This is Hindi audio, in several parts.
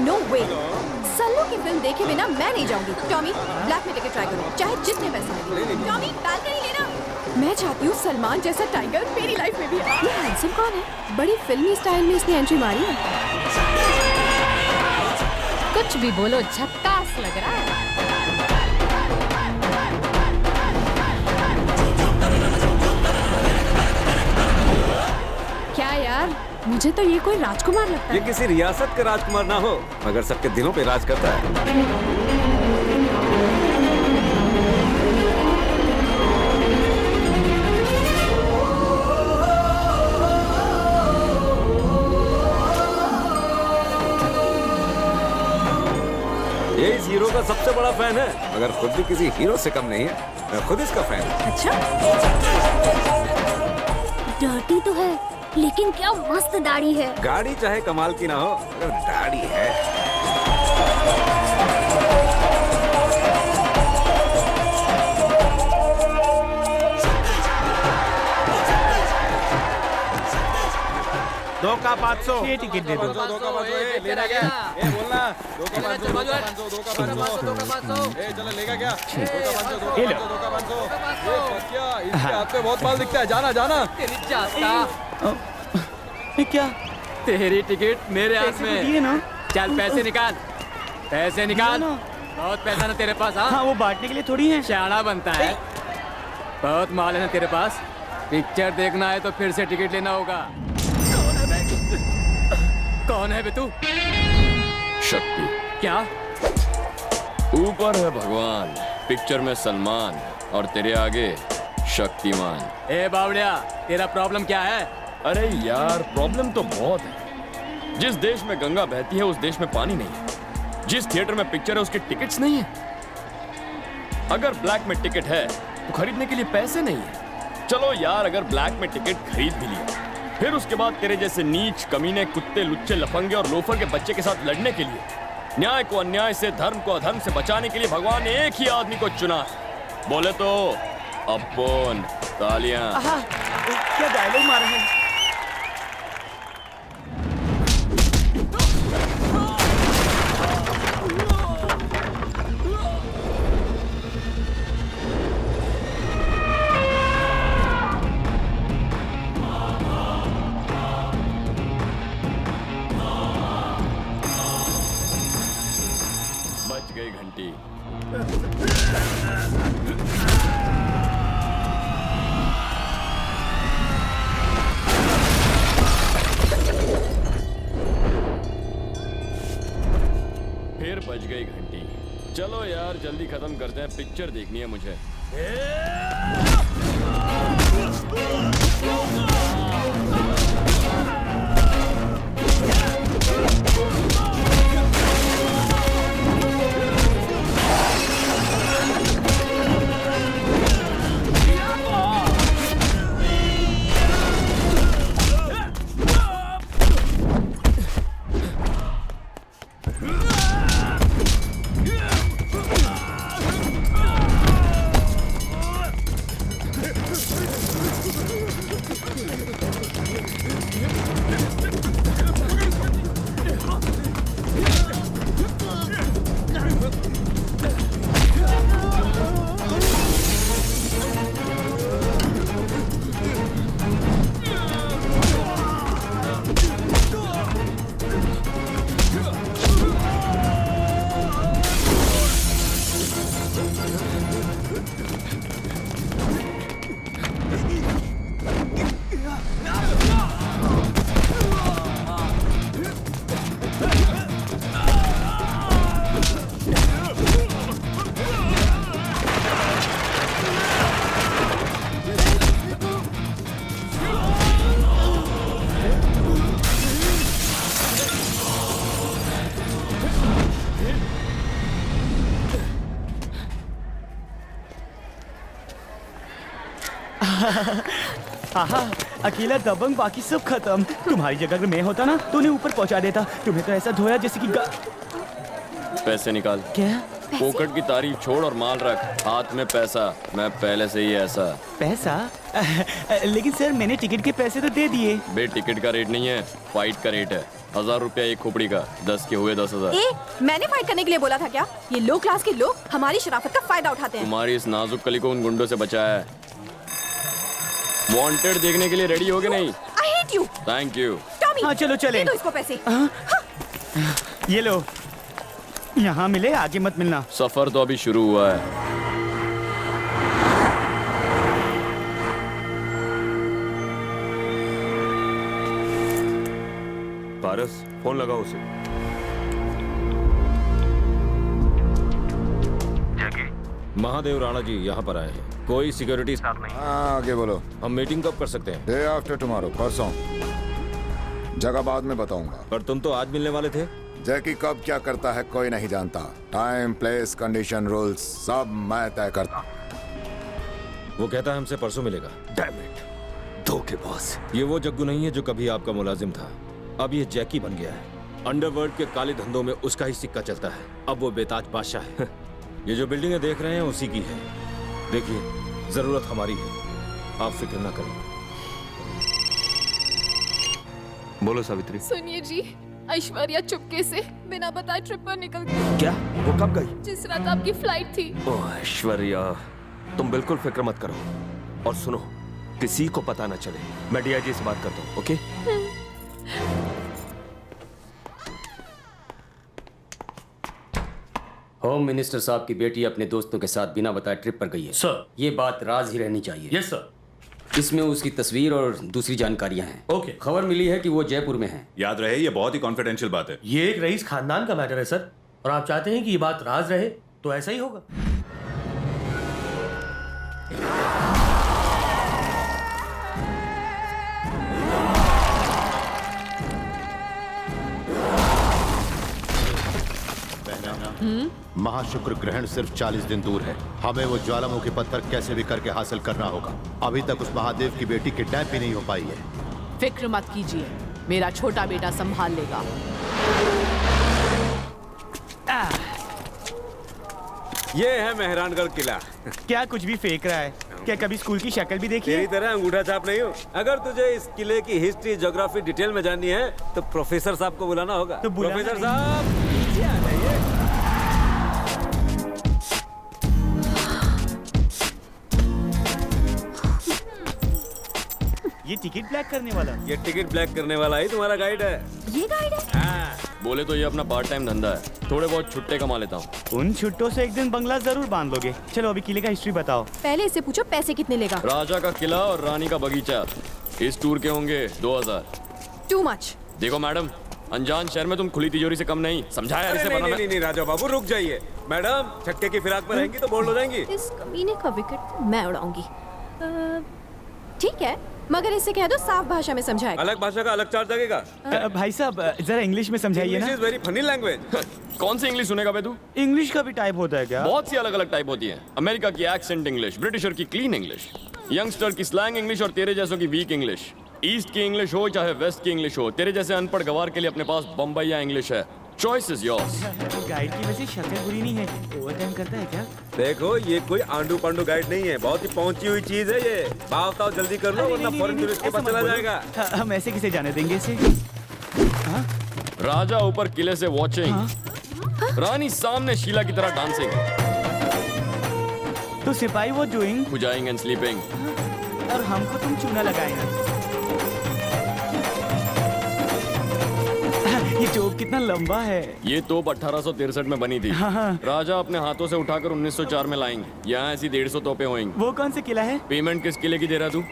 नो वे। सल्लू की फिल्म देखे बिना मैं नहीं जाऊंगी। टॉमी, ब्लैक में टिकट ट्राई करो, चाहे जितने पैसे लगे। टॉमी, बालकनी लेना। मैं चाहती हूँ सलमान जैसा टाइगर मेरी लाइफ में भी आए। ये हैंडसम कौन है? बड़ी फिल्मी स्टाइल में इसने एंट्री मारी है। कुछ भी बोलो, झक्कास लग रहा है। क्या यार, मुझे तो ये कोई राजकुमार लगता है। ये किसी रियासत का राजकुमार ना हो, मगर सबके दिलों पे राज करता है। ये इस हीरो का सबसे बड़ा फैन है, मगर खुद भी किसी हीरो से कम नहीं है। मैं खुद इसका फैन हूँ। अच्छा, डर्टी तो है, लेकिन क्या मस्त दाढ़ी है। गाड़ी चाहे कमाल की ना हो, मगर दाढ़ी है। दो का 500 ये टिकट दे दो। दो का 500 लेना क्या? बोलना 2 का 500 2 का 500 2 का 500 चलो लेगा क्या? 2 का 500 2 का 500 क्या? इसके हाथ में बहुत माल दिखता है। जाना जाना। ये क्या? तेरी टिकट मेरे हाथ में। दिए ना? चल पैसे निकाल, पैसे निकाल। बहुत पैसा ना तेरे पास? हाँ, वो बांटने के लिए थोड़ी है। शाना बनता है। बहुत माल है ना तेरे पास। पिक्चर देखना है तो फिर से टिकट लेना होगा। कौन है बे तू? शक्ति। क्या? ऊपर है भगवान, पिक्चर में सलमान और तेरे आगे शक्तिमान। ए बावड़िया, तेरा प्रॉब्लम क्या है? अरे यार, प्रॉब्लम तो बहुत है। जिस देश में गंगा बहती है उस देश में पानी नहीं है। जिस थिएटर में पिक्चर है उसकी टिकट्स नहीं है। अगर ब्लैक में टिकट है तो खरीदने के लिए पैसे नहीं है। चलो यार, अगर ब्लैक में टिकट खरीद भी लिया, फिर उसके बाद तेरे जैसे नीच कमीने कुत्ते लुच्चे लफंगे और लोफर के बच्चे के साथ लड़ने के लिए, न्याय को अन्याय से, धर्म को अधर्म से बचाने के लिए भगवान ने एक ही आदमी को चुना। बोले तो अपन तालियां। क्या डायलॉग मारा है? बज गई घंटी। फिर बज गई घंटी। चलो यार, जल्दी खत्म करते हैं, पिक्चर देखनी है मुझे। आहा, अकेला दबंग, बाकी सब खत्म। तुम्हारी जगह अगर मैं होता ना तो उन्हें ऊपर पहुंचा देता। तुम्हें तो ऐसा धोया जैसे कि पैसे निकाल। क्या? पोकट की तारीफ छोड़ और माल रख, हाथ में पैसा। मैं पहले से ही ऐसा। पैसा? लेकिन सर मैंने टिकट के पैसे तो दे दिए। बे टिकट का रेट नहीं है, फाइट का रेट है। 1000 रुपया एक खोपड़ी का, 10 के हुए 10,000। मैंने फाइट करने के लिए बोला था क्या? ये लो क्लास के लोग हमारी शराफत का फायदा उठाते हैं। तुम्हारी इस नाजुक कली को उन गुंडों से बचाया है। वांटेड देखने के लिए रेडी हो गए नहीं? आई hate you. Thank you. Tommy, हाँ चलो चले। दे दो इसको पैसे। ये लो, यहाँ मिले, आगे मत मिलना। सफर तो अभी शुरू हुआ है। पारस, फोन लगाओ उसे। महादेव राणा जी यहाँ पर आए हैं। कोई सिक्योरिटी स्टाफ नहीं। आगे बोलो। हम मीटिंग कब कर सकते हैं? डे आफ्टर टुमारो, परसों। जगह बाद में बताऊंगा। पर तुम तो आज मिलने वाले थे। जैकी कब क्या करता है कोई नहीं जानता। टाइम, प्लेस, कंडीशन, रूल्स सब मैं तय करता हूँ। वो कहता है हमसे परसों मिलेगा। डैम इट, धोखेबाज। ये वो जग्गू नहीं है जो कभी आपका मुलाजिम था। अब ये जैकी बन गया है। अंडरवर्ल्ड के काले धंधों में उसका ही सिक्का चलता है। अब वो बेताज बादशाह है। ये जो बिल्डिंगें देख रहे हैं उसी की है। देखिए, जरूरत हमारी है, आप फिक्र ना करें। बोलो सावित्री। सुनिए जी, ऐश्वर्या चुपके से बिना बताए ट्रिप पर निकल गई। क्या? वो कब गई? जिस रात आपकी फ्लाइट थी। ओह ऐश्वर्या, तुम बिल्कुल फिक्र मत करो। और सुनो, किसी को पता ना चले। मैं डीआईजी से बात करता हूँ, ओके? होम मिनिस्टर साहब की बेटी अपने दोस्तों के साथ बिना बताए ट्रिप पर गई है। सर, ये बात राज ही रहनी चाहिए। Yes sir. इसमें उसकी तस्वीर और दूसरी जानकारियां हैं। ओके। खबर मिली है कि वो जयपुर में है। याद रहे, ये बहुत ही कॉन्फिडेंशियल बात है। ये एक रईस खानदान का मैटर है सर, और आप चाहते हैं कि ये बात राज रहे, तो ऐसा ही होगा। महाशुक्र ग्रहण सिर्फ 40 दिन दूर है। हमें वो ज्वालामुखी पत्थर कैसे भी करके हासिल करना होगा। अभी तक उस महादेव की बेटी किडनैप भी नहीं हो पाई है। फिक्र मत कीजिए, मेरा छोटा बेटा संभाल लेगा। ये है मेहरानगढ़ किला। क्या कुछ भी फेंक रहा है? क्या कभी स्कूल की शक्ल भी देखी है? तेरी तरह अंगूठा छाप नहीं हूँ। अगर तुझे इस किले की हिस्ट्री, ज्योग्राफी डिटेल में जाननी है तो प्रोफेसर साहब को बुलाना होगा। तो बुलाना प्रोफेसर नहीं। साहब नीचे आ जाइए। ये टिकट ब्लैक करने वाला? ये टिकट ब्लैक करने वाला ही तुम्हारा गाइड है। ये गाइड है? हाँ। बोले तो ये अपना पार्ट टाइम धंधा है। थोड़े बहुत छुट्टे कमा लेता हूँ। उन छुट्टों से एक दिन बंगला जरूर बांध लोगे। चलो अभी किले का हिस्ट्री बताओ। पहले इससे पूछो पैसे कितने लेगा। राजा का किला और रानी का बगीचा इस टूर के होंगे 2000। Too much. देखो मैडम, अनजान शहर में तुम खुली तिजोरी से कम नहीं। समझाया इसे? नहीं राजा बाबू रुक जाइए। मैडम छक्के की फिराक में रहेंगी तो बोल्ड हो जाएंगी। इस कमीने का विकेट मैं उड़ाऊंगी। ठीक है, मगर इससे कह दो साफ भाषा में समझाएगा। अलग भाषा का अलग चार्ज लगेगा। भाई साहब जरा इंग्लिश में समझाइए ना। Is very funny language. कौन सी इंग्लिश सुनेगा बे तू? इंग्लिश का भी टाइप होता है क्या? बहुत सी अलग अलग टाइप होती है। अमेरिका की एक्सेंट इंग्लिश, ब्रिटिशर की क्लीन इंग्लिश, यंगस्टर की स्लैंग इंग्लिश और तेरे जैसों की वीक इंग्लिश। ईस्ट की इंग्लिश हो चाहे वेस्ट की इंग्लिश हो, तेरे जैसे अनपढ़ गवार के लिए अपने पास बम्बईया इंग्लिश है। Choice is yours. गाइड की वजह शक्ल बुरी नहीं है। ओवरटाइम करता है क्या? देखो ये कोई आंडू पांडू गाइड नहीं है, बहुत ही पहुंची हुई चीज है ये। भाव ताव जल्दी कर लो वरना फॉरेन टूरिस्ट के पास चला जाएगा। हम ऐसे किसे जाने देंगे इसे? राजा ऊपर किले से वॉचिंग, रानी सामने शीला की तरह डांसिंग, तो सिपाही वो डूइंग, खुजाइंग एंड स्लीपिंग, और हमको तुम चूना लगाएगा। ये तोप कितना लंबा है? ये तोप 1863 में बनी थी। राजा अपने हाथों से उठाकर 1904 में लाएंगे। यहाँ ऐसी 150 तोपें होंगी। वो कौन से किला है? पेमेंट किस किले की दे रहा तू?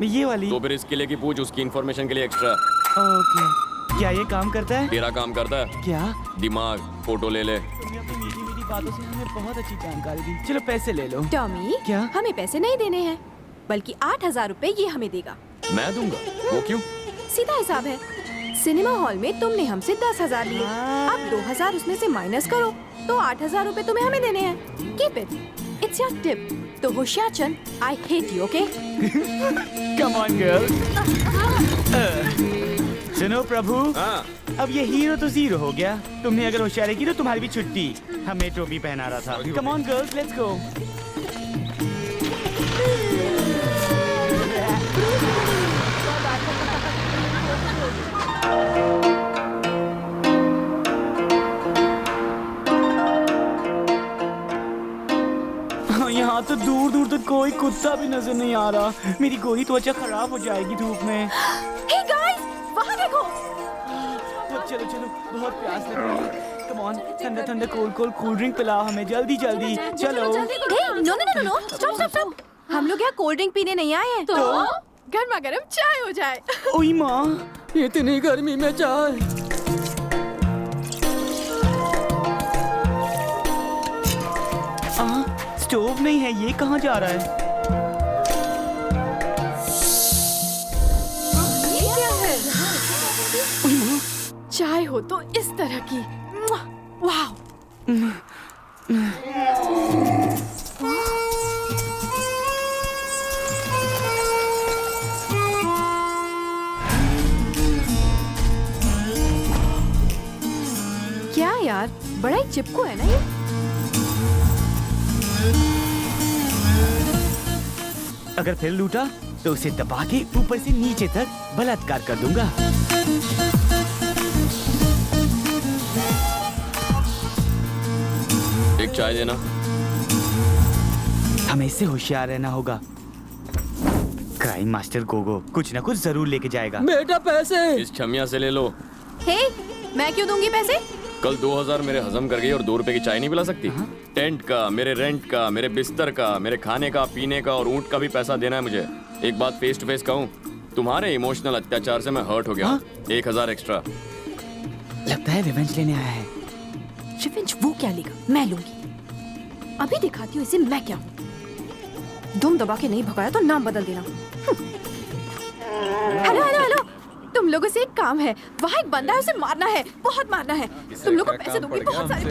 ये वाली। तो फिर इस किले की पूछ, उसकी इन्फॉर्मेशन के लिए एक्स्ट्रा। ओके, क्या ये काम करता है? तेरा काम करता है क्या? दिमाग, फोटो ले ले। तुमने अपनी मीठी मीठी बातों से हमें बहुत अच्छी जानकारी दी। चलो पैसे ले लो। टॉमी, क्या? हमें पैसे नहीं देने हैं, बल्कि 8000 रुपए ये हमें देगा। मैं दूंगा? वो क्यों? सीधा हिसाब है। सिनेमा हॉल में तुमने हमसे 10,000 लिए, अब 2,000 उसमें से माइनस करो तो 8,000 रुपए तुम्हें हमें देने हैं। Keep it, it's your tip. तो Hoshiyar Chand, I hate you, okay? Come on girl. सुनो प्रभु, अब ये हीरो तो जीरो हो गया। तुमने अगर होशियारी की तो तुम्हारी भी छुट्टी। हमें टोपी पहना रहा था। Come on girls, let's go. यहाँ तो दूर दूर तक कोई कुत्ता भी नजर नहीं आ रहा। मेरी गोरी त्वचा खराब हो जाएगी धूप में। हे गाइस, वहाँ देखो। चलो चलो, बहुत प्यास लग रही है। कम ऑन, ठंडा ठंडा कोल्ड ड्रिंक पिलाओ हमें, जल्दी जल्दी चलो। No no no no, stop stop stop. हम लोग यहाँ कोल्ड ड्रिंक पीने नहीं आए हैं। तो गर्मा गर्म चाय हो जाए। ओई माँ, इतनी गर्मी में चाय। स्टोव नहीं है, ये कहाँ जा रहा है? ये क्या है? चाय हो तो इस तरह की। वाह। क्या यार, बड़ा ही चिपकू है ना ये। अगर फिर लूटा तो उसे दबा के ऊपर से नीचे तक बलात्कार कर दूंगा। एक चाय देना। हमें इससे होशियार रहना होगा। क्राइम मास्टर गोगो कुछ ना कुछ जरूर लेके जाएगा। बेटा पैसे इस छमिया से ले लो। हे, मैं क्यों दूंगी पैसे? कल 2000 मेरे हजम कर गई और 2 रुपए की चाय नहीं पिला सकती? टेंट का, मेरे रेंट का, मेरे बिस्तर का, मेरे खाने का, पीने का और ऊँट का भी पैसा देना है मुझे। एक बात फेस टू फेस कहूँ, तुम्हारे इमोशनल अत्याचार से मैं हर्ट हो गया। 1000 एक्स्ट्रा। लगता है रिवेंज लेने आया है। रिवेंज वो क्या लेगा, मैं लूंगी। अभी दिखाती हूँ इसे मैं क्या हूँ। दुम दबा के नहीं भगाया तो नाम बदल देना। हेलो हेलो हेलो, तुम लोगों से एक काम है। वहाँ एक बंदा है, उसे मारना है, बहुत मारना है। तुम लोगों को पैसे दूंगी, बहुत सारे पैसे।